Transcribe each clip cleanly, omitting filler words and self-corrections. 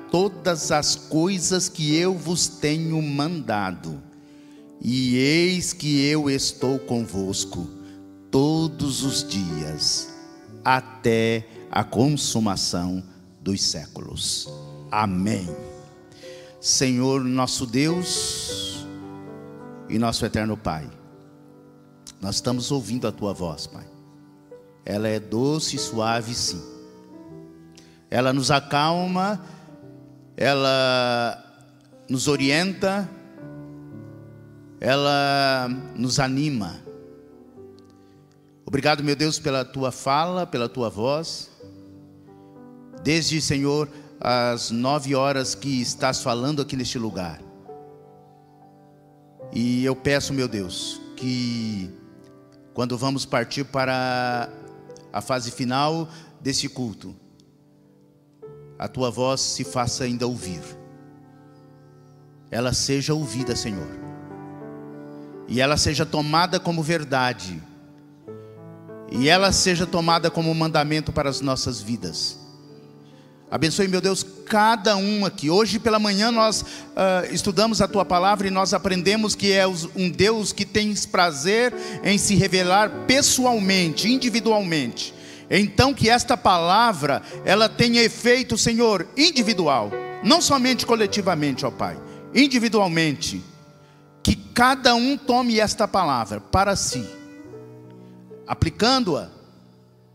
todas as coisas que eu vos tenho mandado, e eis que eu estou convosco todos os dias, até a consumação dos séculos. Amém. Senhor nosso Deus e nosso eterno Pai, nós estamos ouvindo a Tua voz, Pai. Ela é doce e suave, sim. Ela nos acalma, ela nos orienta, ela nos anima. Obrigado, meu Deus, pela Tua fala, pela Tua voz. Desde, Senhor, as 9 horas que estás falando aqui neste lugar. E eu peço, meu Deus, que quando vamos partir para a fase final desse culto, a Tua voz se faça ainda ouvir. Ela seja ouvida, Senhor. E ela seja tomada como verdade. E ela seja tomada como mandamento para as nossas vidas. Abençoe, meu Deus, cada um aqui. Hoje pela manhã nós estudamos a Tua palavra e nós aprendemos que é um Deus que tem prazer em se revelar pessoalmente, individualmente. Então que esta palavra, ela tenha efeito, Senhor, individual. Não somente coletivamente, ó Pai. Individualmente. Que cada um tome esta palavra para si. Aplicando-a.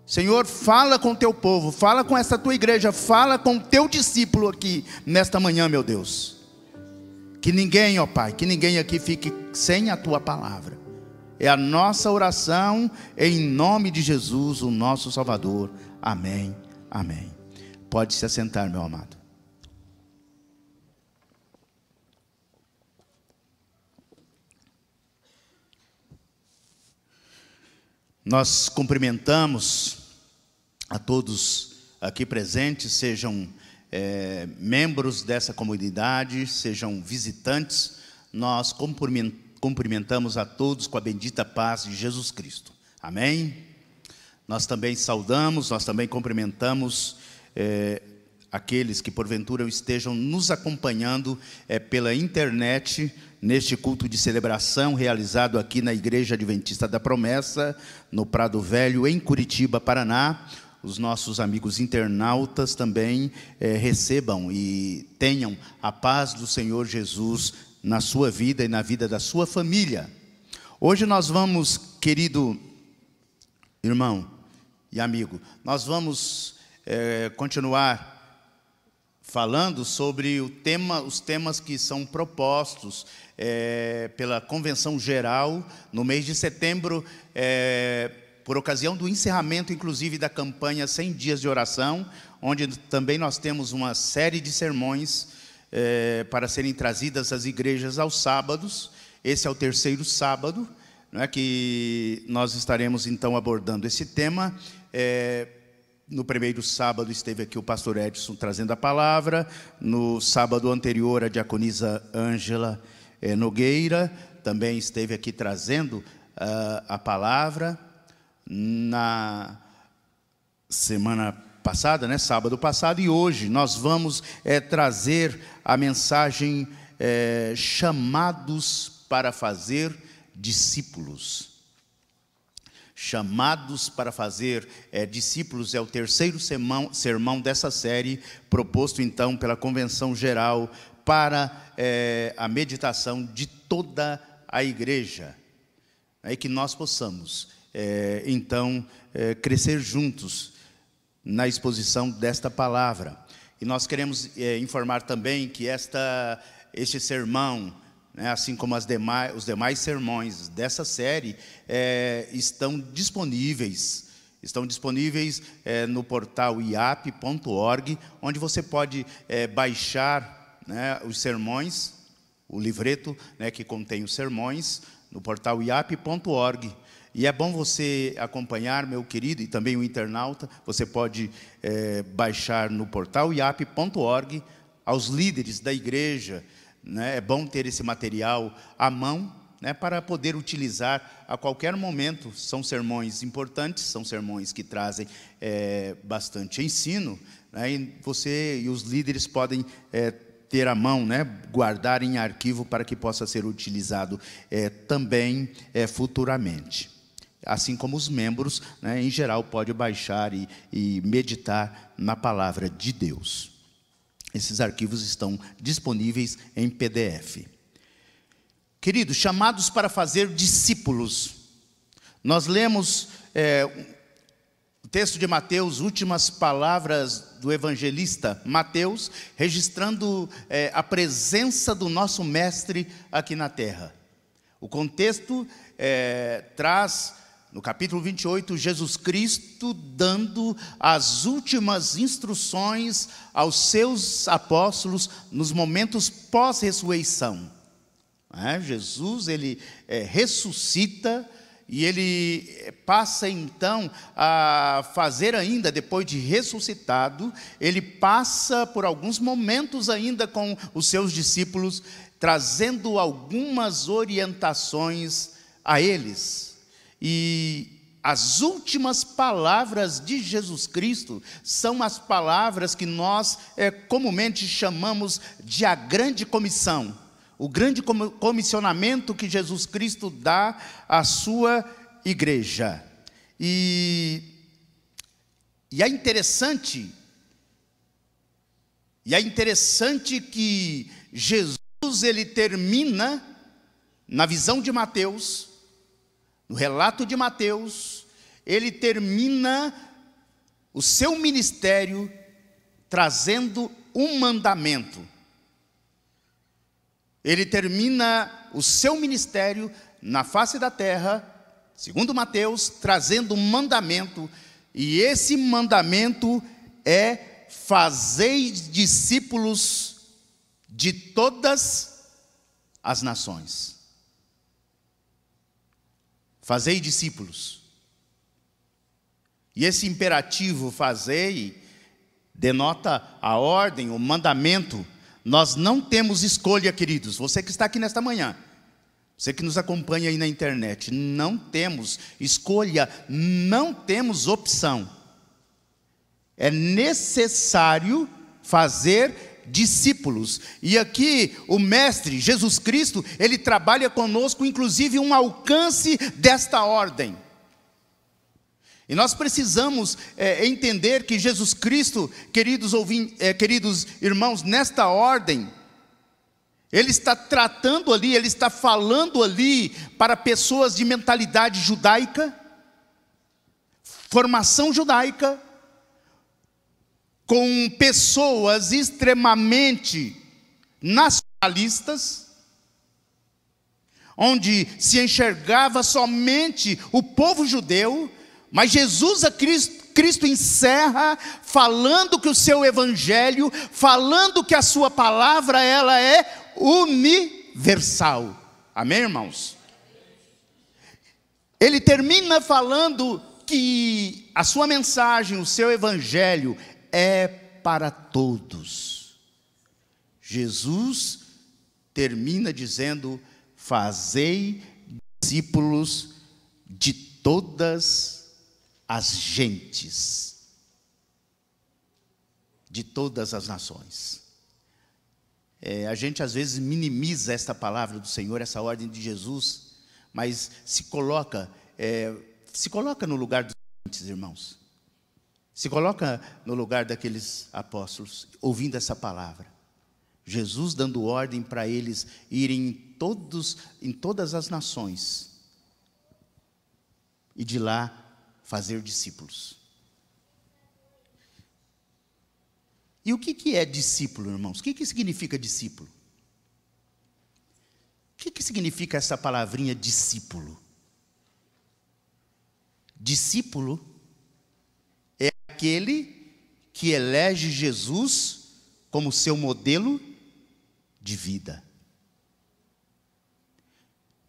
Senhor, fala com o Teu povo, fala com essa Tua igreja, fala com o Teu discípulo aqui, nesta manhã, meu Deus. Que ninguém, ó Pai, que ninguém aqui fique sem a Tua palavra. É a nossa oração, em nome de Jesus, o nosso Salvador. Amém, amém. Pode se assentar, meu amado. Nós cumprimentamos a todos aqui presentes, sejam membros dessa comunidade, sejam visitantes. Nós cumprimentamos a todos com a bendita paz de Jesus Cristo. Amém? Nós também saudamos, nós também cumprimentamos aqueles que porventura estejam nos acompanhando pela internet, neste culto de celebração realizado aqui na Igreja Adventista da Promessa, no Prado Velho, em Curitiba, Paraná. Os nossos amigos internautas também recebam e tenham a paz do Senhor Jesus na sua vida e na vida da sua família. Hoje nós vamos, querido irmão e amigo, nós vamos continuar falando sobre os temas que são propostos pela Convenção Geral no mês de setembro, por ocasião do encerramento, inclusive, da campanha 100 Dias de Oração, onde também nós temos uma série de sermões para serem trazidas às igrejas aos sábados. Esse é o terceiro sábado, não é, que nós estaremos, então, abordando esse tema. No primeiro sábado esteve aqui o pastor Edson trazendo a palavra. No sábado anterior, a diaconisa Ângela Nogueira também esteve aqui trazendo a palavra. Na semana passada, né, sábado passado, e hoje nós vamos trazer a mensagem chamados para fazer discípulos. Chamados para fazer discípulos é o terceiro sermão dessa série, proposto então pela Convenção Geral para a meditação de toda a igreja. É que nós possamos, então, crescer juntos na exposição desta palavra. E nós queremos informar também que este sermão, assim como os demais sermões dessa série, estão disponíveis no portal iap.org, onde você pode baixar, os sermões, o livreto, que contém os sermões, no portal iap.org. E é bom você acompanhar, meu querido, e também o internauta. Você pode baixar no portal iap.org, aos líderes da igreja. É bom ter esse material à mão, né, para poder utilizar a qualquer momento. São sermões importantes, são sermões que trazem bastante ensino, né, e você e os líderes podem ter à mão, né, guardar em arquivo para que possa ser utilizado também futuramente. Assim como os membros, né, em geral, podem baixar e meditar na palavra de Deus. Esses arquivos estão disponíveis em PDF. Queridos, chamados para fazer discípulos. Nós lemos o texto de Mateus, últimas palavras do evangelista Mateus, registrando a presença do nosso mestre aqui na terra. O contexto traz, no capítulo 28, Jesus Cristo dando as últimas instruções aos seus apóstolos nos momentos pós-ressurreição. Jesus, ele ressuscita e ele passa então a fazer ainda, depois de ressuscitado, ele passa por alguns momentos ainda com os seus discípulos, trazendo algumas orientações a eles. E as últimas palavras de Jesus Cristo são as palavras que nós comumente chamamos de a grande comissão. O grande comissionamento que Jesus Cristo dá à sua igreja. E é interessante que Jesus, ele termina, na visão de Mateus, no relato de Mateus, ele termina o seu ministério trazendo um mandamento. Ele termina o seu ministério na face da terra, segundo Mateus, trazendo um mandamento, e esse mandamento é: fazei discípulos de todas as nações. Fazei discípulos. E esse imperativo, fazei, denota a ordem, o mandamento. Nós não temos escolha, queridos. Você que está aqui nesta manhã, você que nos acompanha aí na internet, não temos escolha, não temos opção. É necessário fazer discípulos. E aqui o Mestre, Jesus Cristo, ele trabalha conosco, inclusive, um alcance desta ordem. E nós precisamos entender que Jesus Cristo, queridos irmãos, nesta ordem, ele está tratando ali, ele está falando ali para pessoas de mentalidade judaica, formação judaica, com pessoas extremamente nacionalistas, onde se enxergava somente o povo judeu. Mas Jesus Cristo encerra falando que o seu evangelho, falando que a sua palavra, ela é universal. Amém, irmãos? Ele termina falando que a sua mensagem, o seu evangelho é para todos. Jesus termina dizendo: fazei discípulos de todas as gentes, de todas as nações. A gente às vezes minimiza esta palavra do Senhor, essa ordem de Jesus, mas se coloca no lugar dos gentes, irmãos. Se coloca no lugar daqueles apóstolos, ouvindo essa palavra. Jesus dando ordem para eles irem em todas as nações, e de lá fazer discípulos. E o que é discípulo, irmãos? O que significa discípulo? O que significa essa palavrinha discípulo? Discípulo é aquele que elege Jesus como seu modelo de vida.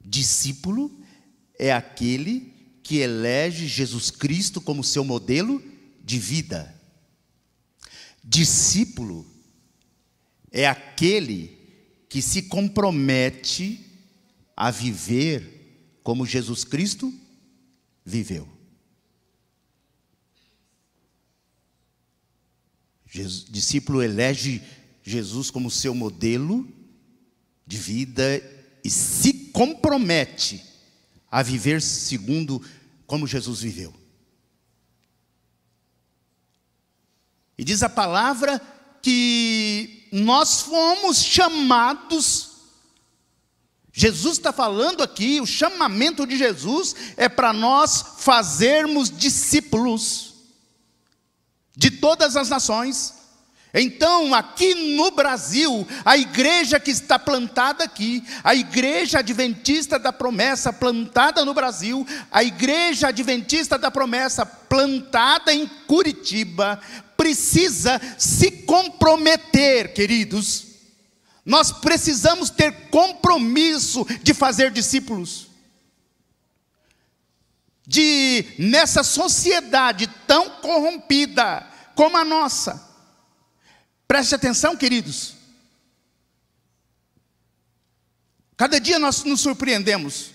Discípulo é aquele que elege Jesus Cristo como seu modelo de vida. Discípulo é aquele que se compromete a viver como Jesus Cristo viveu. Discípulo elege Jesus como seu modelo de vida e se compromete a viver segundo como Jesus viveu. E diz a palavra que nós fomos chamados. Jesus está falando aqui, o chamamento de Jesus é para nós fazermos discípulos de todas as nações. Então, aqui no Brasil, a igreja que está plantada aqui, a igreja adventista da promessa plantada no Brasil, a igreja adventista da promessa plantada em Curitiba, precisa se comprometer, queridos. Nós precisamos ter compromisso de fazer discípulos. Nessa sociedade tão corrompida como a nossa. Preste atenção, queridos. Cada dia nós nos surpreendemos.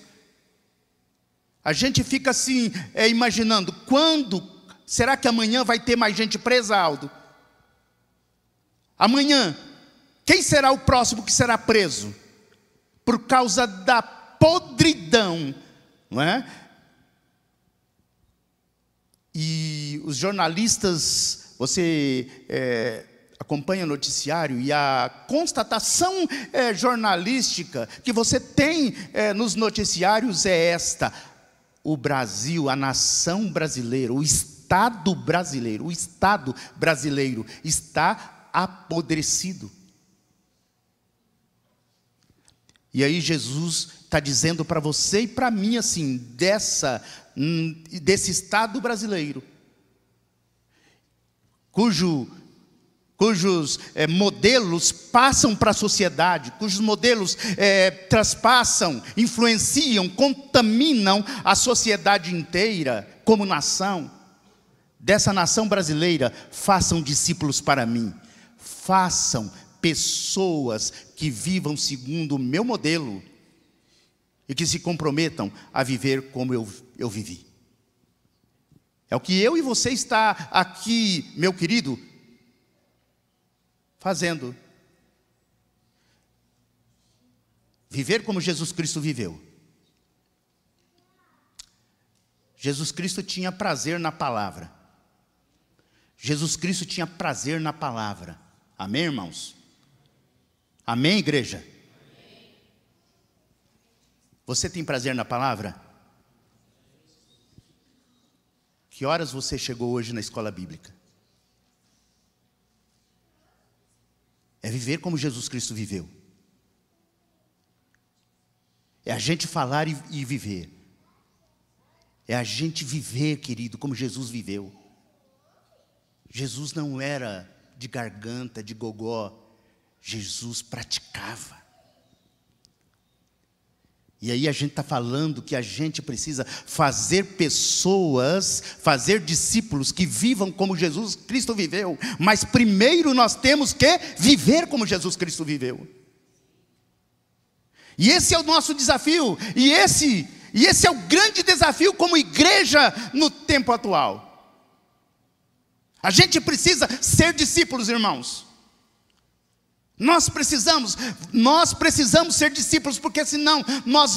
A gente fica assim, imaginando, quando será que amanhã vai ter mais gente presa, Aldo? Amanhã, quem será o próximo que será preso? Por causa da podridão, não é? E os jornalistas, você acompanha o noticiário, e a constatação jornalística que você tem nos noticiários é esta: o Brasil, a nação brasileira, o Estado brasileiro está apodrecido. E aí Jesus está dizendo para você e para mim assim, desse Estado brasileiro, cujos modelos passam para a sociedade, cujos modelos traspassam, influenciam, contaminam a sociedade inteira como nação. Dessa nação brasileira, façam discípulos para mim, façam pessoas que vivam segundo o meu modelo e que se comprometam a viver como eu vivi. É o que eu e você está aqui, meu querido, fazendo. Viver como Jesus Cristo viveu. Jesus Cristo tinha prazer na palavra. Jesus Cristo tinha prazer na palavra. Amém, irmãos? Amém, igreja? Amém. Você tem prazer na palavra? Que horas você chegou hoje na escola bíblica? É viver como Jesus Cristo viveu. É a gente falar e viver. É a gente viver, querido, como Jesus viveu. Jesus não era de garganta, de gogó. Jesus praticava. E aí a gente está falando que a gente precisa fazer pessoas, fazer discípulos que vivam como Jesus Cristo viveu. Mas primeiro nós temos que viver como Jesus Cristo viveu. E esse é o nosso desafio. E esse é o grande desafio como igreja no tempo atual. A gente precisa ser discípulos, irmãos. Nós precisamos ser discípulos, porque senão nós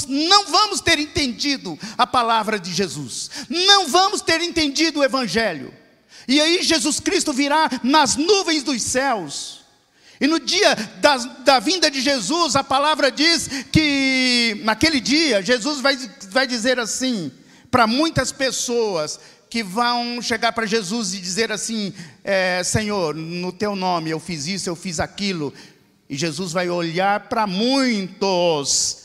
não vamos ter entendido a palavra de Jesus, não vamos ter entendido o Evangelho. E aí Jesus Cristo virá nas nuvens dos céus, e no dia da vinda de Jesus, a palavra diz que naquele dia Jesus vai dizer assim para muitas pessoas que vão chegar para Jesus e dizer assim: Senhor, no teu nome eu fiz isso, eu fiz aquilo. E Jesus vai olhar para muitos,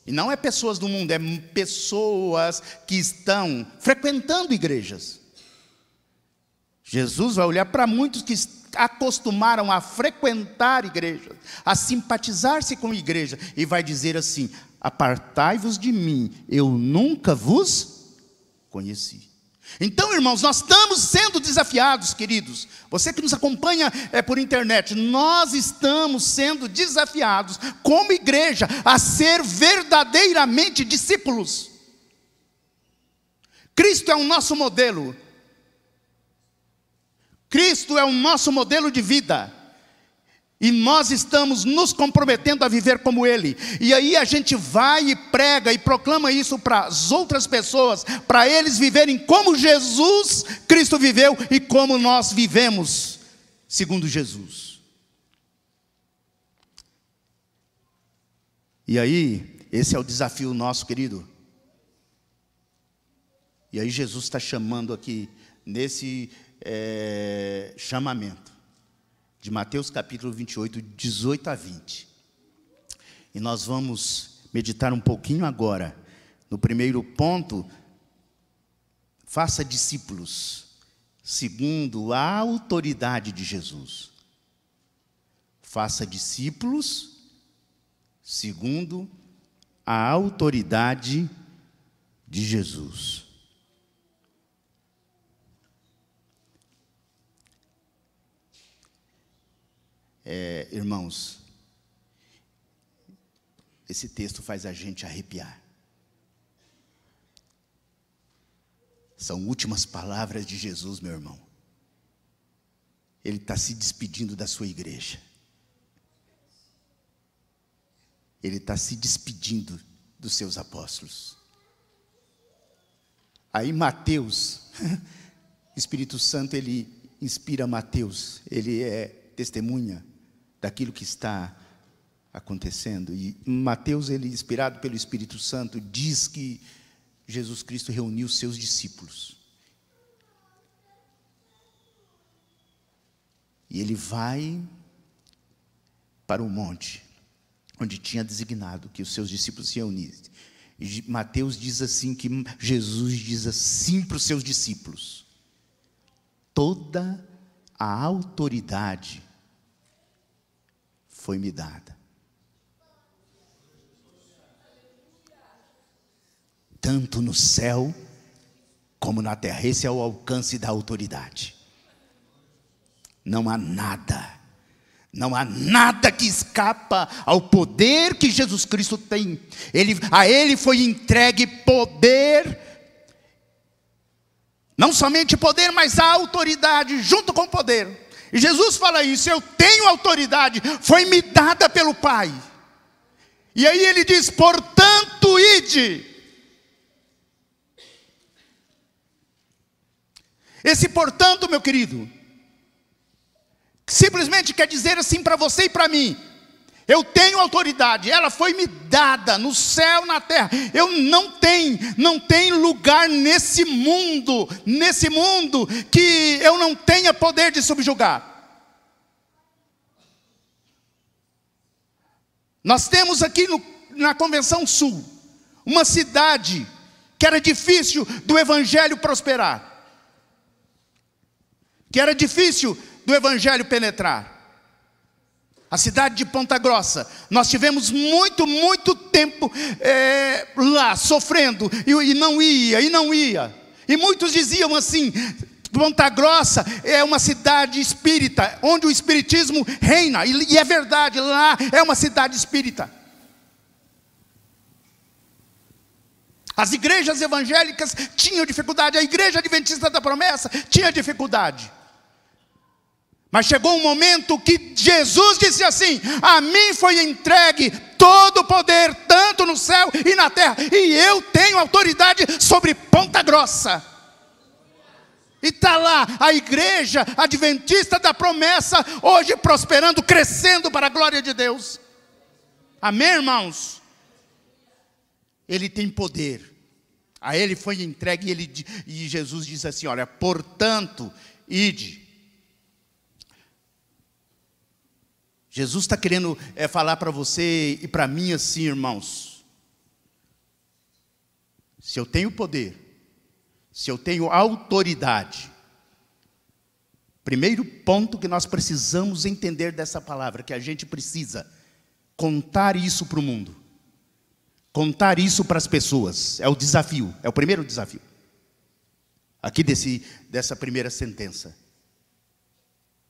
e não é pessoas do mundo, é pessoas que estão frequentando igrejas. Jesus vai olhar para muitos que acostumaram a frequentar igrejas, a simpatizar-se com a igreja, e vai dizer assim: apartai-vos de mim, eu nunca vos conheci. Então, irmãos, nós estamos sendo desafiados, queridos. Você que nos acompanha por internet, nós estamos sendo desafiados, como igreja, a ser verdadeiramente discípulos. Cristo é o nosso modelo. Cristo é o nosso modelo de vida. E nós estamos nos comprometendo a viver como Ele. E aí a gente vai e prega e proclama isso para as outras pessoas, para eles viverem como Jesus Cristo viveu e como nós vivemos, segundo Jesus. E aí, esse é o desafio nosso, querido. E aí Jesus está chamando aqui, nesse chamamento, de Mateus capítulo 28, 18 a 20. E nós vamos meditar um pouquinho agora. No primeiro ponto, faça discípulos, segundo a autoridade de Jesus. Faça discípulos, segundo a autoridade de Jesus. Irmãos, esse texto faz a gente arrepiar. São últimas palavras de Jesus, meu irmão. Ele está se despedindo da sua igreja. Ele está se despedindo dos seus apóstolos. Aí Mateus, Espírito Santo, ele inspira Mateus, ele é testemunha daquilo que está acontecendo. E Mateus, ele, inspirado pelo Espírito Santo, diz que Jesus Cristo reuniu seus discípulos. E ele vai para o monte, onde tinha designado que os seus discípulos se reunissem. E Mateus diz assim, que Jesus diz assim para os seus discípulos: toda a autoridade foi-me dada, tanto no céu como na terra. Esse é o alcance da autoridade. Não há nada que escapa ao poder que Jesus Cristo tem. A Ele foi entregue poder, não somente poder, mas a autoridade junto com o poder. E Jesus fala isso: eu tenho autoridade, foi-me dada pelo Pai. E aí ele diz: portanto, ide. Esse portanto, meu querido, simplesmente quer dizer assim para você e para mim: eu tenho autoridade, ela foi me dada no céu, na terra. Eu não tem lugar nesse mundo que eu não tenha poder de subjugar. Nós temos aqui na Convenção Sul uma cidade que era difícil do evangelho prosperar, que era difícil do evangelho penetrar. A cidade de Ponta Grossa. Nós tivemos muito tempo lá, sofrendo, e não ia. E muitos diziam assim: Ponta Grossa é uma cidade espírita, onde o espiritismo reina. E é verdade, lá é uma cidade espírita. As igrejas evangélicas tinham dificuldade, a igreja adventista da promessa tinha dificuldade. Mas chegou um momento que Jesus disse assim: a mim foi entregue todo o poder, tanto no céu e na terra, e eu tenho autoridade sobre Ponta Grossa. E está lá a igreja adventista da promessa, hoje prosperando, crescendo para a glória de Deus. Amém, irmãos? Ele tem poder, a ele foi entregue, e Jesus diz assim: olha, portanto, ide. Jesus está querendo falar para você e para mim assim, irmãos: se eu tenho poder, se eu tenho autoridade, primeiro ponto que nós precisamos entender dessa palavra, que a gente precisa contar isso para o mundo, contar isso para as pessoas. É o desafio, é o primeiro desafio. aqui dessa primeira sentença.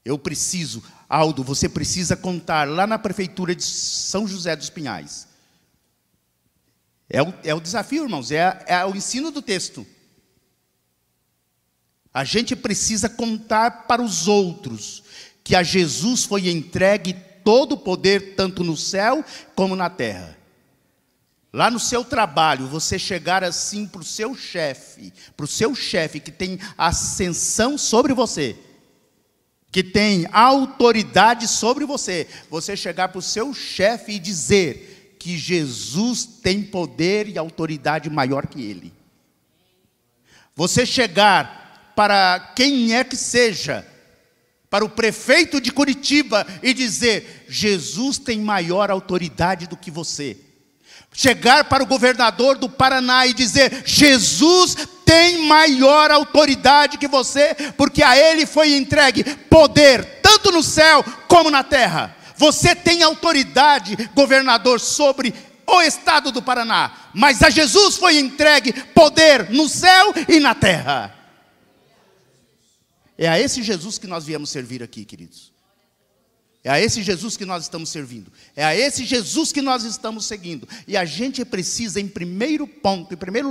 Eu preciso, Aldo, você precisa contar lá na prefeitura de São José dos Pinhais. É o desafio, irmãos, é o ensino do texto. A gente precisa contar para os outros que a Jesus foi entregue todo o poder, tanto no céu como na terra. Lá no seu trabalho, você chegar assim para o seu chefe que tem ascensão sobre você, que tem autoridade sobre você, você chegar para o seu chefe e dizer que Jesus tem poder e autoridade maior que ele. Você chegar para quem é que seja, para o prefeito de Curitiba e dizer: Jesus tem maior autoridade do que você. Chegar para o governador do Paraná e dizer: Jesus tem maior autoridade que você, porque a ele foi entregue poder, tanto no céu como na terra. Você tem autoridade, governador, sobre o estado do Paraná, mas a Jesus foi entregue poder no céu e na terra. É a esse Jesus que nós viemos servir aqui, queridos. É a esse Jesus que nós estamos servindo. É a esse Jesus que nós estamos seguindo. E a gente precisa, em primeiro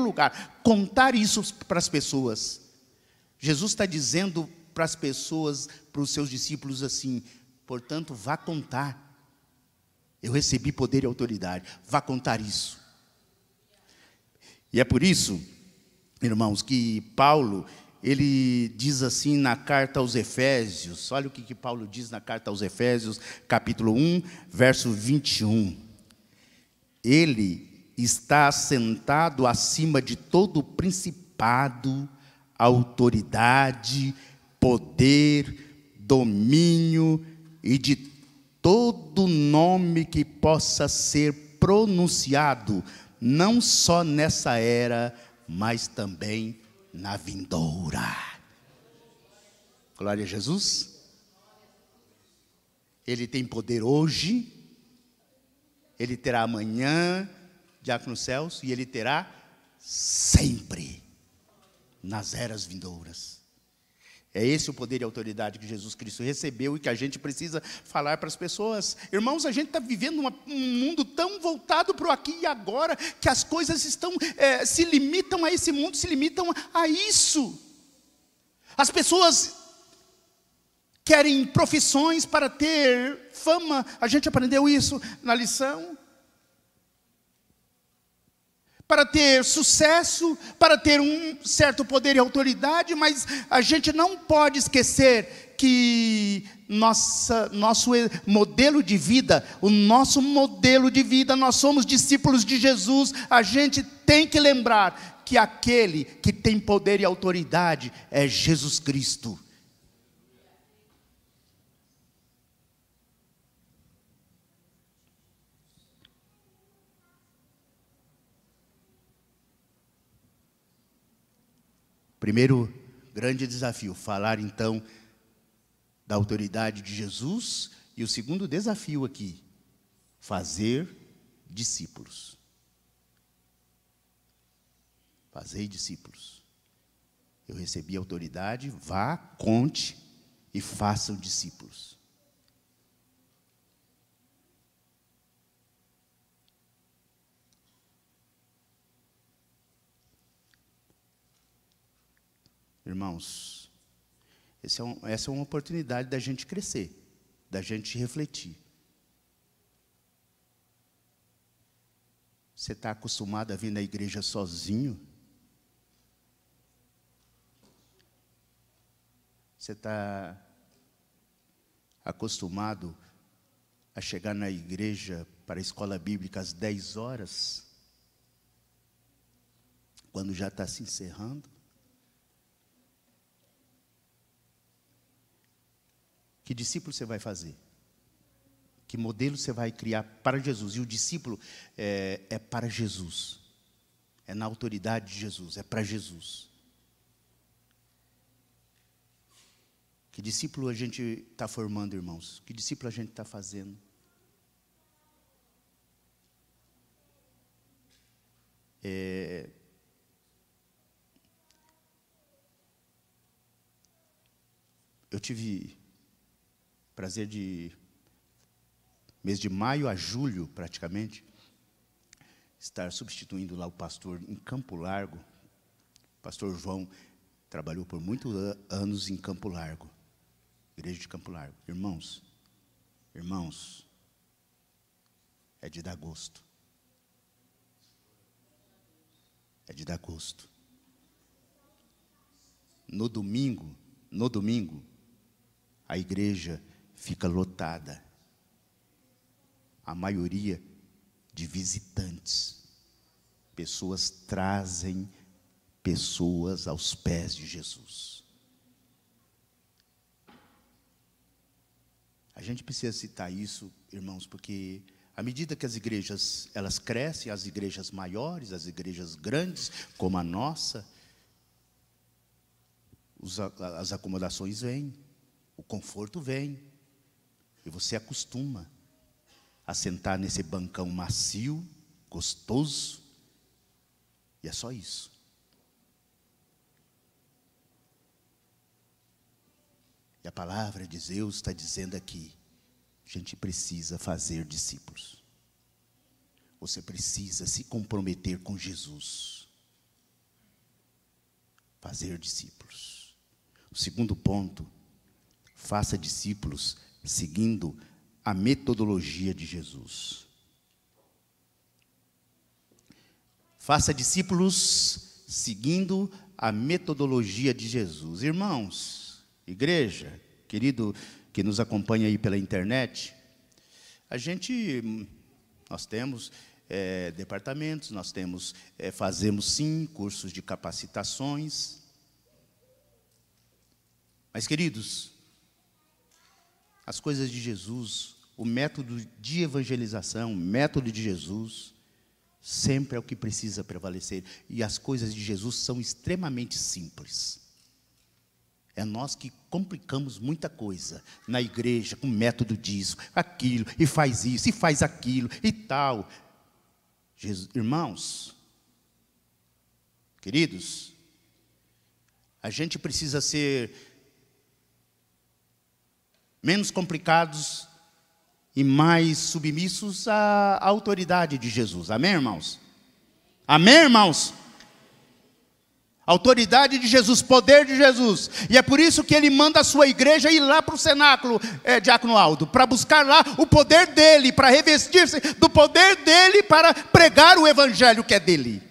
lugar, contar isso para as pessoas. Jesus está dizendo para as pessoas, para os seus discípulos assim: portanto, vá contar. Eu recebi poder e autoridade. Vá contar isso. E é por isso, irmãos, que Paulo, ele diz assim na carta aos Efésios, olha o que Paulo diz na carta aos Efésios, capítulo 1, verso 21. Ele está assentado acima de todo principado, autoridade, poder, domínio e de todo nome que possa ser pronunciado, não só nessa era, mas também na vindoura. Glória a Jesus. Ele tem poder hoje, ele terá amanhã, já nos céus, e ele terá sempre, nas eras vindouras. É esse o poder e autoridade que Jesus Cristo recebeu e que a gente precisa falar para as pessoas. Irmãos, a gente está vivendo um mundo tão voltado para o aqui e agora, que as coisas se limitam a esse mundo, se limitam a isso. As pessoas querem profissões para ter fama, a gente aprendeu isso na lição. Para ter sucesso, para ter um certo poder e autoridade, mas a gente não pode esquecer que nosso modelo de vida, nós somos discípulos de Jesus. A gente tem que lembrar que aquele que tem poder e autoridade é Jesus Cristo. Primeiro grande desafio, falar então da autoridade de Jesus. E o segundo desafio aqui, fazer discípulos. Fazer discípulos. Eu recebi autoridade, vá, conte e façam discípulos. Irmãos, essa é uma oportunidade da gente crescer, da gente refletir. Você está acostumado a vir na igreja sozinho? Você está acostumado a chegar na igreja para a escola bíblica às 10 horas? Quando já está se encerrando? Que discípulo você vai fazer? Que modelo você vai criar para Jesus? E o discípulo é para Jesus. É na autoridade de Jesus, é para Jesus. Que discípulo a gente está formando, irmãos? Que discípulo a gente está fazendo? Eu tive prazer de, mês de maio a julho, praticamente, estar substituindo lá o pastor em Campo Largo. O pastor João trabalhou por muitos anos em Campo Largo, igreja de Campo Largo. Irmãos, é de dar gosto. É de dar gosto. No domingo, a igreja fica lotada. A maioria de visitantes. Pessoas trazem pessoas aos pés de Jesus. A gente precisa citar isso, irmãos, porque à medida que as igrejas elas crescem, as igrejas maiores, as igrejas grandes, como a nossa, as acomodações vêm, o conforto vem, e você acostuma a sentar nesse bancão macio, gostoso, e é só isso. E a palavra de Deus está dizendo aqui, a gente precisa fazer discípulos. Você precisa se comprometer com Jesus. Fazer discípulos. O segundo ponto, faça discípulos seguindo a metodologia de Jesus. Faça discípulos seguindo a metodologia de Jesus. Irmãos, igreja, querido que nos acompanha aí pela internet, nós temos departamentos, nós temos, fazemos sim cursos de capacitações. Mas, queridos, as coisas de Jesus, o método de evangelização, o método de Jesus, sempre é o que precisa prevalecer. E as coisas de Jesus são extremamente simples. É nós que complicamos muita coisa na igreja, com método disso, aquilo, e faz isso, e faz aquilo, e tal. Irmãos, queridos, a gente precisa ser menos complicados e mais submissos à autoridade de Jesus. Amém, irmãos? Amém, irmãos? Autoridade de Jesus, poder de Jesus. E é por isso que ele manda a sua igreja ir lá para o cenáculo, Diácono Aldo, para buscar lá o poder dele, para revestir-se do poder dele, para pregar o evangelho que é dele.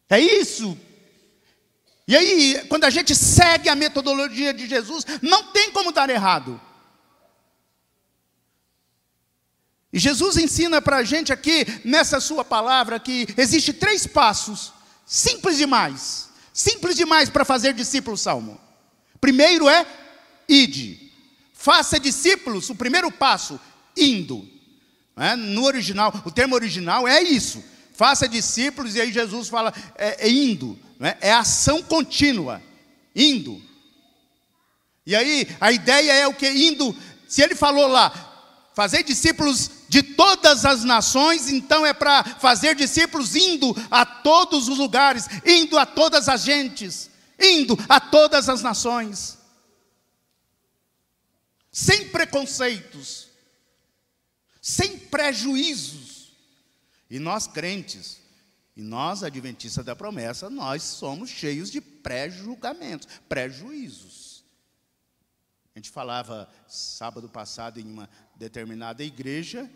É isso. E aí, quando a gente segue a metodologia de Jesus, não tem como dar errado. E Jesus ensina para a gente aqui, nessa sua palavra, que existe 3 passos, simples demais para fazer discípulos, Salmo. Primeiro é, ide. Faça discípulos, o primeiro passo, indo. No original, o termo original é isso. Faça discípulos, e aí Jesus fala, indo. É ação contínua, indo. E aí, a ideia é o que? Indo, se ele falou lá, fazer discípulos de todas as nações, então é para fazer discípulos indo a todos os lugares, indo a todas as gentes, indo a todas as nações. Sem preconceitos, sem prejuízos. E nós crentes, e nós adventistas da promessa, nós somos cheios de pré-julgamentos, prejuízos. A gente falava sábado passado em uma determinada igreja,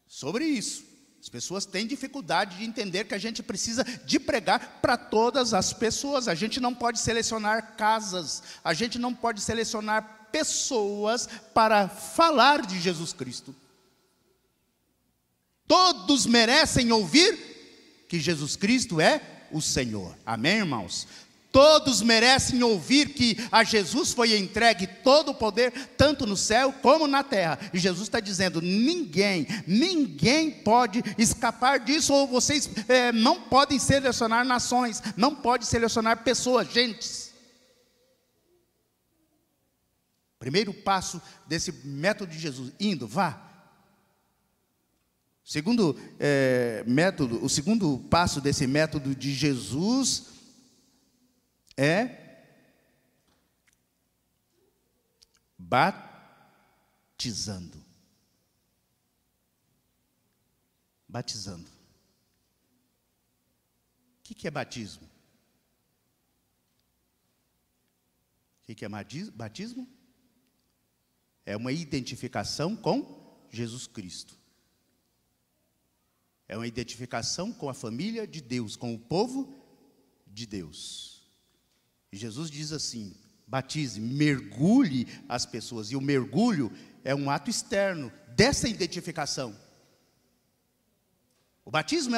sobre isso. As pessoas têm dificuldade de entender que a gente precisa de pregar para todas as pessoas. A gente não pode selecionar casas, a gente não pode selecionar pessoas para falar de Jesus Cristo. Todos merecem ouvir que Jesus Cristo é o Senhor. Amém, irmãos? Todos merecem ouvir que a Jesus foi entregue todo o poder, tanto no céu como na terra. E Jesus está dizendo, ninguém pode escapar disso, ou vocês não podem selecionar nações, não podem selecionar pessoas, gentes. Primeiro passo desse método de Jesus, indo, vá. O segundo passo desse método de Jesus é batizando. Batizando. O que é batismo? O que é batismo? É uma identificação com Jesus Cristo. É uma identificação com a família de Deus, com o povo de Deus. E Jesus diz assim: batize, mergulhe as pessoas. E o mergulho é um ato externo dessa identificação. O batismo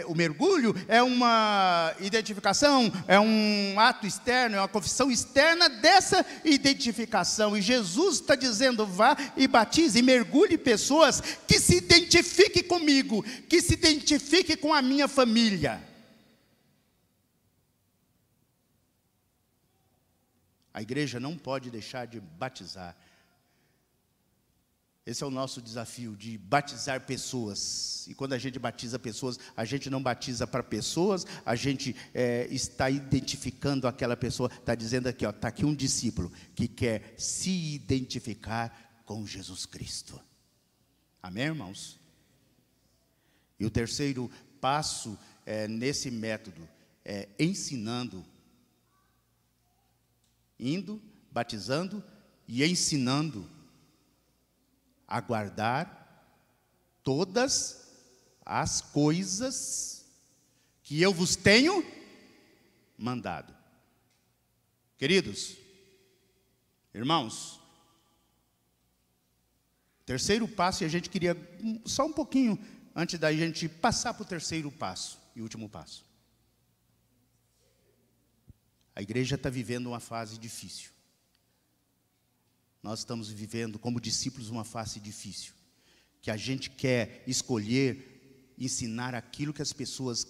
o mergulho é uma identificação, é um ato externo, é uma confissão externa dessa identificação. E Jesus está dizendo: vá e batize, e mergulhe pessoas que se identifiquem comigo, que se identifiquem com a minha família. A igreja não pode deixar de batizar. Esse é o nosso desafio, de batizar pessoas. E quando a gente batiza pessoas, a gente não batiza para pessoas, a gente está identificando aquela pessoa, está dizendo aqui, está aqui um discípulo que quer se identificar com Jesus Cristo. Amém, irmãos? E o terceiro passo nesse método é ensinando, indo, batizando e ensinando a guardar todas as coisas que eu vos tenho mandado. Queridos, irmãos, terceiro passo, e a gente queria só um pouquinho, antes da gente passar para o terceiro passo e último passo. A igreja está vivendo uma fase difícil. Nós estamos vivendo, como discípulos, uma fase difícil. Que a gente quer escolher, ensinar aquilo que as pessoas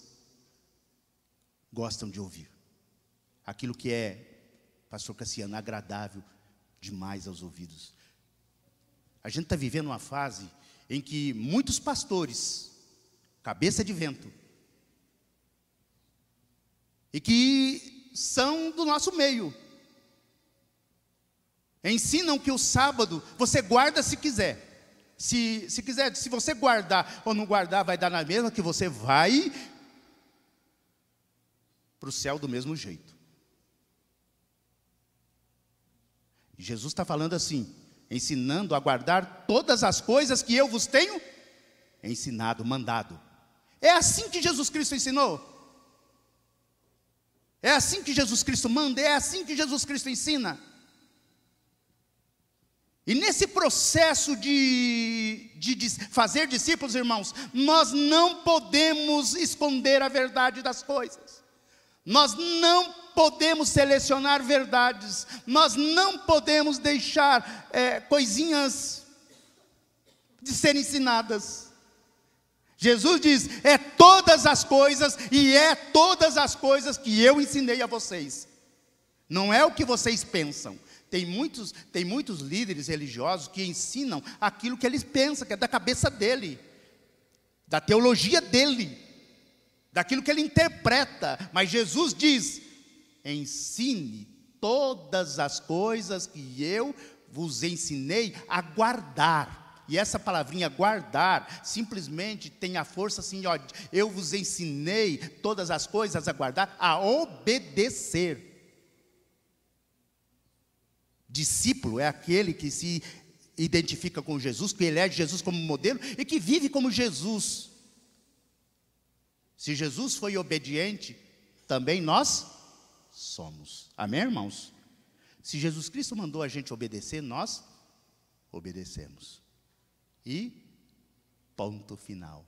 gostam de ouvir. Aquilo que é, pastor Cassiano, agradável demais aos ouvidos. A gente está vivendo uma fase em que muitos pastores, cabeça de vento, e que são do nosso meio, ensinam que o sábado você guarda se quiser. Se quiser, se você guardar ou não guardar, vai dar na mesma, que você vai para o céu do mesmo jeito. E Jesus está falando assim, ensinando a guardar todas as coisas que eu vos tenho ensinado, mandado. É assim que Jesus Cristo ensinou? É assim que Jesus Cristo manda? É assim que Jesus Cristo ensina? E nesse processo de fazer discípulos, irmãos, nós não podemos esconder a verdade das coisas. Nós não podemos selecionar verdades. Nós não podemos deixar coisinhas de serem ensinadas. Jesus diz: é todas as coisas, e é todas as coisas que eu ensinei a vocês. Não é o que vocês pensam. Tem muitos líderes religiosos que ensinam aquilo que eles pensam, que é da cabeça dele, da teologia dele, daquilo que ele interpreta. Mas Jesus diz: ensine todas as coisas que eu vos ensinei a guardar. E essa palavrinha guardar, simplesmente tem a força assim, ó, eu vos ensinei todas as coisas a guardar, a obedecer. Discípulo é aquele que se identifica com Jesus, que elege Jesus como modelo e que vive como Jesus. Se Jesus foi obediente, também nós somos. Amém, irmãos? Se Jesus Cristo mandou a gente obedecer, nós obedecemos. E ponto final.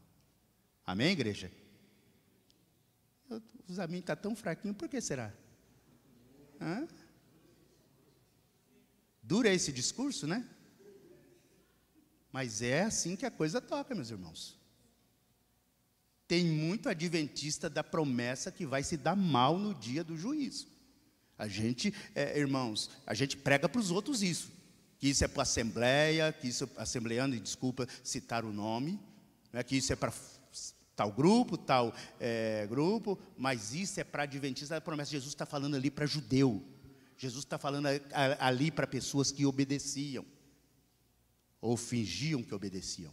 Amém, igreja? Os amigos estão tão fraquinhos, por que será? Hã? Dura esse discurso, né? Mas é assim que a coisa toca, meus irmãos. Tem muito adventista da promessa que vai se dar mal no dia do juízo. A gente, irmãos, a gente prega para os outros isso. Que isso é para a assembleia, que isso, assembleando, e desculpa citar o nome, né, que isso é para tal grupo, grupo, mas isso é para adventista da promessa. Jesus está falando ali para judeu. Jesus está falando ali para pessoas que obedeciam, ou fingiam que obedeciam.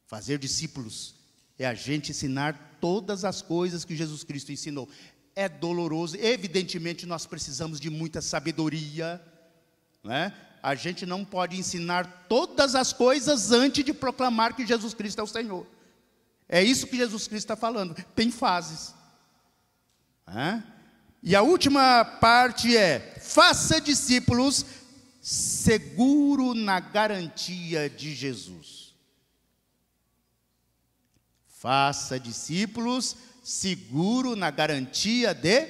Fazer discípulos é a gente ensinar todas as coisas que Jesus Cristo ensinou. É doloroso, evidentemente nós precisamos de muita sabedoria, né? A gente não pode ensinar todas as coisas antes de proclamar que Jesus Cristo é o Senhor. É isso que Jesus Cristo está falando, tem fases. E a última parte é: faça discípulos seguro na garantia de Jesus. Faça discípulos seguro na garantia de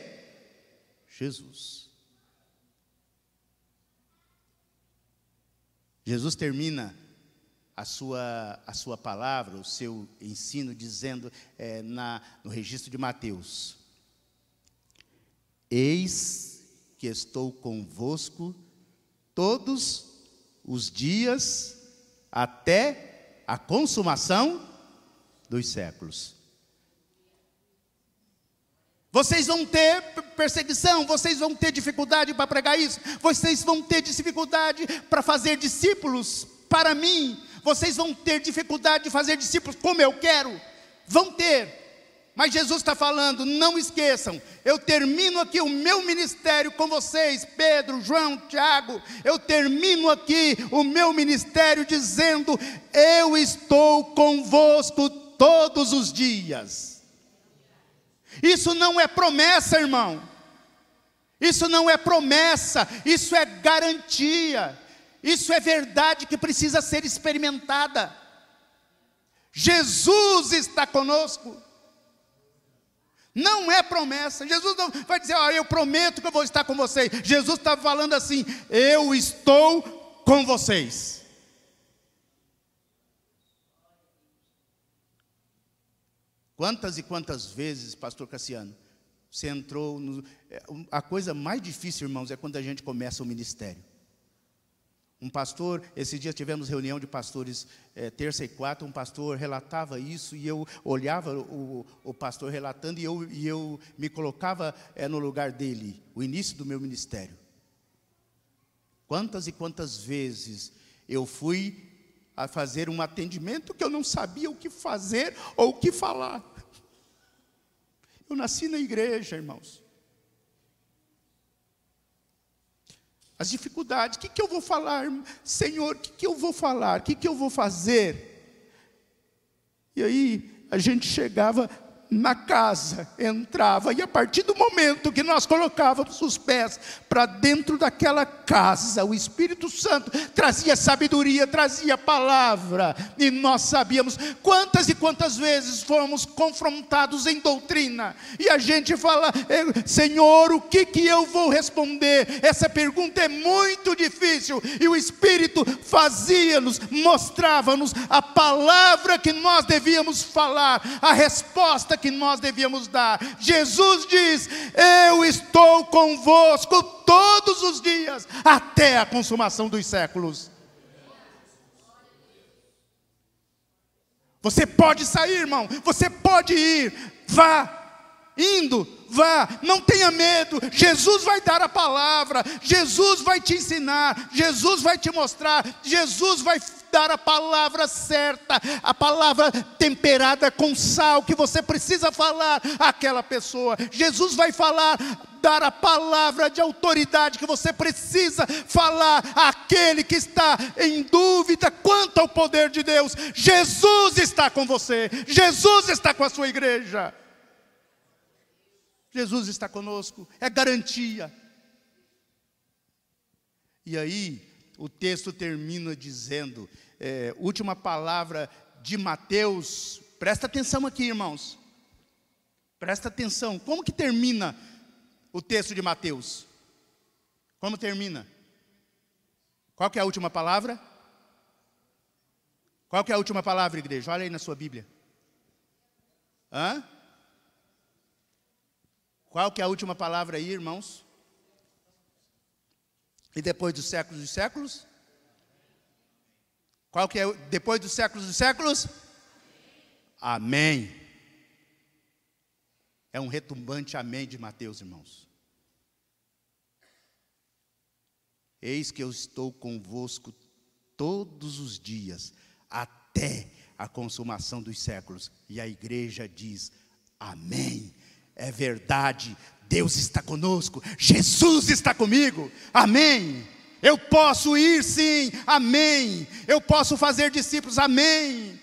Jesus. Jesus termina a sua palavra, o seu ensino, dizendo no registro de Mateus: eis que estou convosco todos os dias até a consumação dos séculos. Vocês vão ter perseguição, vocês vão ter dificuldade para pregar isso, vocês vão ter dificuldade para fazer discípulos para mim, vocês vão ter dificuldade de fazer discípulos como eu quero, vão ter. Mas Jesus está falando, não esqueçam, eu termino aqui o meu ministério com vocês, Pedro, João, Tiago, eu termino aqui o meu ministério dizendo: eu estou convosco todos os dias. Isso não é promessa, irmão, isso não é promessa, isso é garantia, isso é verdade que precisa ser experimentada. Jesus está conosco. Não é promessa. Jesus não vai dizer: eu prometo que eu vou estar com vocês. Jesus está falando assim: eu estou com vocês. Quantas e quantas vezes, pastor Cassiano, você entrou a coisa mais difícil, irmãos, é quando a gente começa o ministério. Um pastor, esse dia tivemos reunião de pastores, terça e quarta, um pastor relatava isso, e eu olhava o pastor relatando, e eu me colocava no lugar dele, o início do meu ministério. Quantas e quantas vezes eu fui a fazer um atendimento que eu não sabia o que fazer ou o que falar. Eu nasci na igreja, irmãos. As dificuldades, o que eu vou falar? Senhor, o que eu vou falar? O que eu vou fazer? E aí, a gente chegava na casa, entrava, e a partir do momento que nós colocávamos os pés para dentro daquela casa, o Espírito Santo trazia sabedoria, trazia palavra, e nós sabíamos. Quantas e quantas vezes fomos confrontados em doutrina, e a gente fala: Senhor, o que eu vou responder? Essa pergunta é muito difícil, e o Espírito fazia-nos, mostrava-nos a palavra que nós devíamos falar, a resposta que nós devíamos dar. Jesus diz: eu estou convosco todos os dias, até a consumação dos séculos. Você pode sair, irmão, você pode ir, vá, indo, vá, não tenha medo. Jesus vai dar a palavra, Jesus vai te ensinar, Jesus vai te mostrar, Jesus vai dar a palavra certa, a palavra temperada com sal que você precisa falar àquela pessoa. Jesus vai falar, dar a palavra de autoridade que você precisa falar àquele que está em dúvida quanto ao poder de Deus. Jesus está com você, Jesus está com a sua igreja, Jesus está conosco, é garantia. E aí o texto termina dizendo, última palavra de Mateus, presta atenção aqui, irmãos, presta atenção, como que termina o texto de Mateus? Como termina? Qual que é a última palavra? Qual que é a última palavra, igreja? Olha aí na sua Bíblia. Qual que é a última palavra aí, irmãos? E depois dos séculos dos séculos? Qual que é depois dos séculos dos séculos? Amém. É um retumbante amém de Mateus, irmãos. eis que eu estou convosco todos os dias, até a consumação dos séculos. E a igreja diz, amém. É verdade, Deus está conosco, Jesus está comigo, amém. Eu posso ir sim, amém. Eu posso fazer discípulos, amém.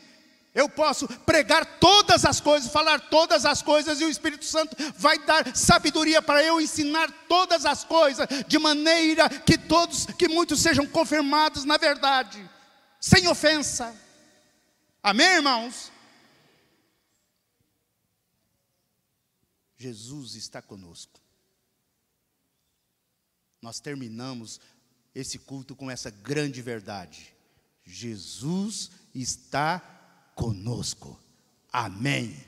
Eu posso pregar todas as coisas, falar todas as coisas, e o Espírito Santo vai dar sabedoria para eu ensinar todas as coisas, de maneira que muitos sejam confirmados na verdade, sem ofensa. Amém, irmãos? Jesus está conosco. Nós terminamos esse culto com essa grande verdade. Jesus está conosco. Amém.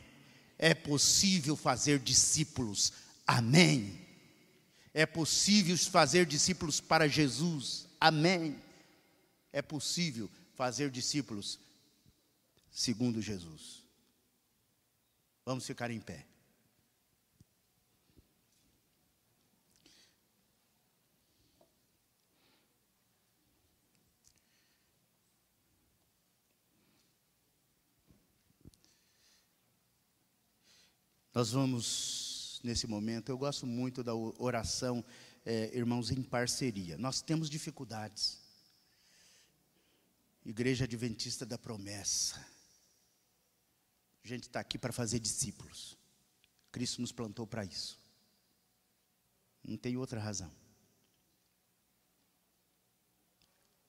É possível fazer discípulos. Amém. É possível fazer discípulos para Jesus. Amém. É possível fazer discípulos segundo Jesus. Vamos ficar em pé. Nós vamos, nesse momento, eu gosto muito da oração, irmãos, em parceria. Nós temos dificuldades. Igreja Adventista da Promessa. A gente está aqui para fazer discípulos. Cristo nos plantou para isso. Não tem outra razão.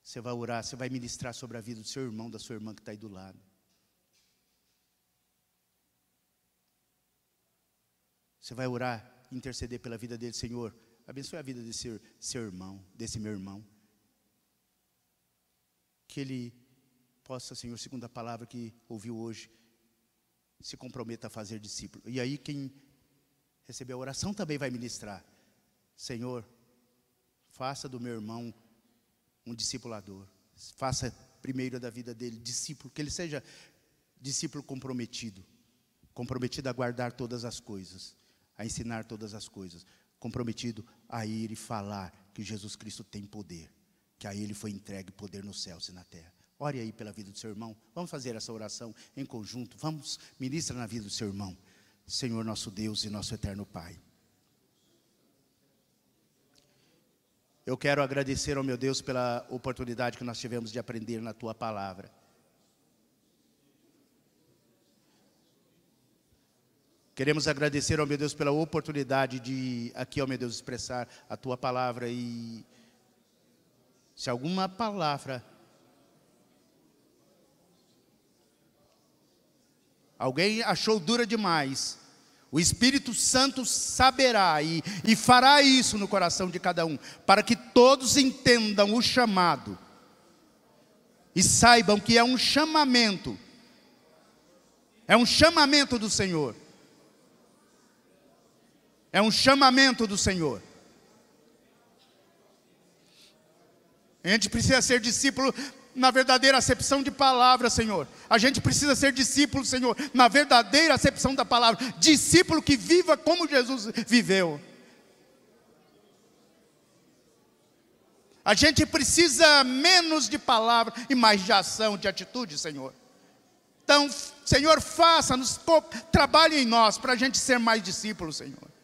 Você vai orar, você vai ministrar sobre a vida do seu irmão, da sua irmã que está aí do lado. Você vai orar, interceder pela vida dele. Senhor, abençoe a vida desse seu irmão, desse meu irmão. Que ele possa, Senhor, segundo a palavra que ouviu hoje, se comprometa a fazer discípulo. E aí quem receber a oração também vai ministrar. Senhor, faça do meu irmão um discipulador. Faça primeiro da vida dele discípulo, que ele seja discípulo comprometido. Comprometido a guardar todas as coisas, a ensinar todas as coisas, comprometido a ir e falar que Jesus Cristo tem poder, que a Ele foi entregue poder nos céus e na terra. Ore aí pela vida do seu irmão. Vamos fazer essa oração em conjunto. Vamos, ministra na vida do seu irmão. Senhor nosso Deus e nosso eterno Pai, eu quero agradecer ao meu Deus pela oportunidade que nós tivemos de aprender na Tua palavra. Queremos agradecer ao meu Deus pela oportunidade de aqui, ó meu Deus, expressar a Tua palavra. E se alguma palavra alguém achou dura demais, o Espírito Santo saberá e fará isso no coração de cada um, para que todos entendam o chamado e saibam que é um chamamento do Senhor. É um chamamento do Senhor. A gente precisa ser discípulo na verdadeira acepção de palavra, Senhor. A gente precisa ser discípulo, Senhor, na verdadeira acepção da palavra. Discípulo que viva como Jesus viveu. A gente precisa menos de palavra e mais de ação, de atitude, Senhor. Então, Senhor, faça-nos, trabalhe em nós para a gente ser mais discípulos, Senhor.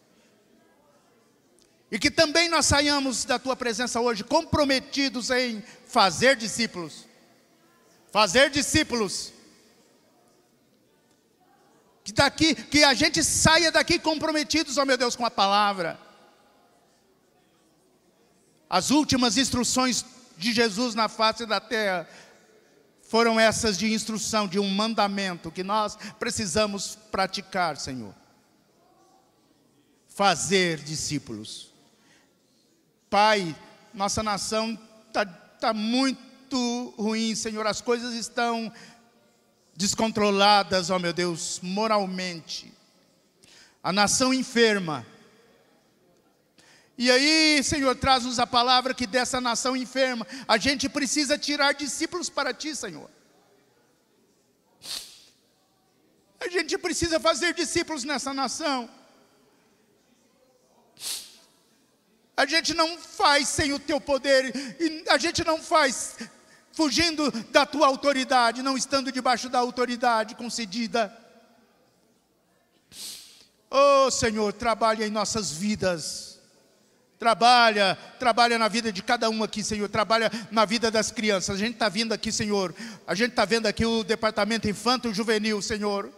E que também nós saiamos da Tua presença hoje comprometidos em fazer discípulos. Fazer discípulos. Que a gente saia daqui comprometidos, ó meu Deus, com a palavra. As últimas instruções de Jesus na face da terra foram essas de instrução, de um mandamento que nós precisamos praticar, Senhor. Fazer discípulos. Pai, nossa nação está muito ruim, Senhor. As coisas estão descontroladas, ó meu Deus, moralmente. A nação enferma. E aí, Senhor, traz-nos a palavra que dessa nação enferma a gente precisa tirar discípulos para Ti, Senhor. A gente precisa fazer discípulos nessa nação. A gente não faz sem o teu poder, e a gente não faz fugindo da tua autoridade, não estando debaixo da autoridade concedida. Oh Senhor, trabalha em nossas vidas. Trabalha na vida de cada um aqui, Senhor. Trabalha na vida das crianças. A gente está vindo aqui, Senhor. A gente está vendo aqui o departamento infanto-juvenil, Senhor,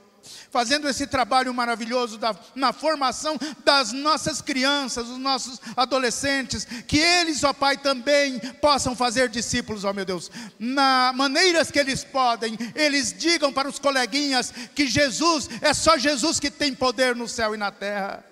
fazendo esse trabalho maravilhoso na formação das nossas crianças, dos nossos adolescentes, que eles, ó Pai, também possam fazer discípulos, ó meu Deus, na maneiras que eles podem, eles digam para os coleguinhas que Jesus, é só Jesus que tem poder no céu e na terra.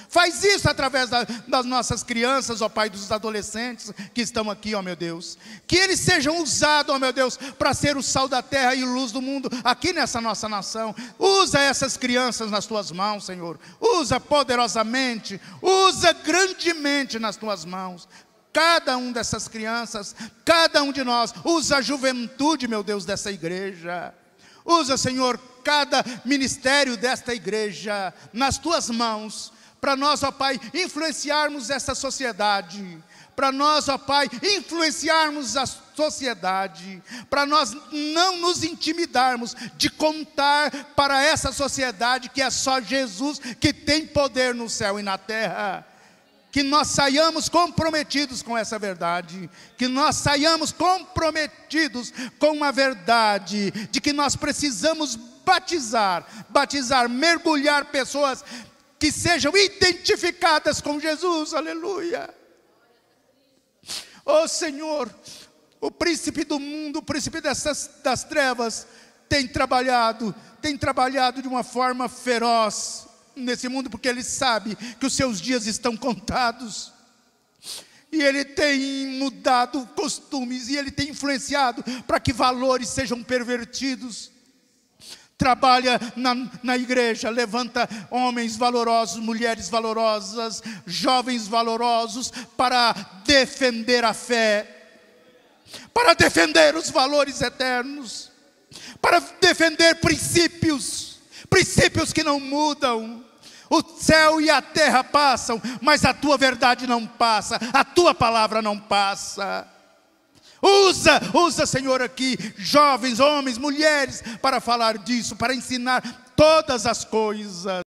Faz isso através das nossas crianças, ó Pai, dos adolescentes que estão aqui, ó meu Deus. Que eles sejam usados, ó meu Deus, para ser o sal da terra e luz do mundo aqui nessa nossa nação. Usa essas crianças nas tuas mãos, Senhor. Usa poderosamente, usa grandemente nas tuas mãos. Cada um dessas crianças, cada um de nós. Usa a juventude, meu Deus, dessa igreja. Usa, Senhor, cada ministério desta igreja nas tuas mãos, para nós, ó Pai, influenciarmos essa sociedade, para nós, ó Pai, influenciarmos a sociedade, para nós não nos intimidarmos de contar para essa sociedade que é só Jesus que tem poder no céu e na terra. Que nós saiamos comprometidos com essa verdade, que nós saiamos comprometidos com a verdade, de que nós precisamos batizar, mergulhar pessoas que sejam identificadas com Jesus, aleluia. Oh Senhor, o príncipe do mundo, o príncipe das trevas, tem trabalhado de uma forma feroz nesse mundo, porque ele sabe que os seus dias estão contados, e ele tem mudado costumes, e ele tem influenciado para que valores sejam pervertidos. Trabalha na igreja, levanta homens valorosos, mulheres valorosas, jovens valorosos, para defender a fé, para defender os valores eternos, para defender princípios que não mudam. O céu e a terra passam, mas a tua verdade não passa, a tua palavra não passa. Usa, Senhor, aqui, jovens, homens, mulheres, para falar disso, para ensinar todas as coisas.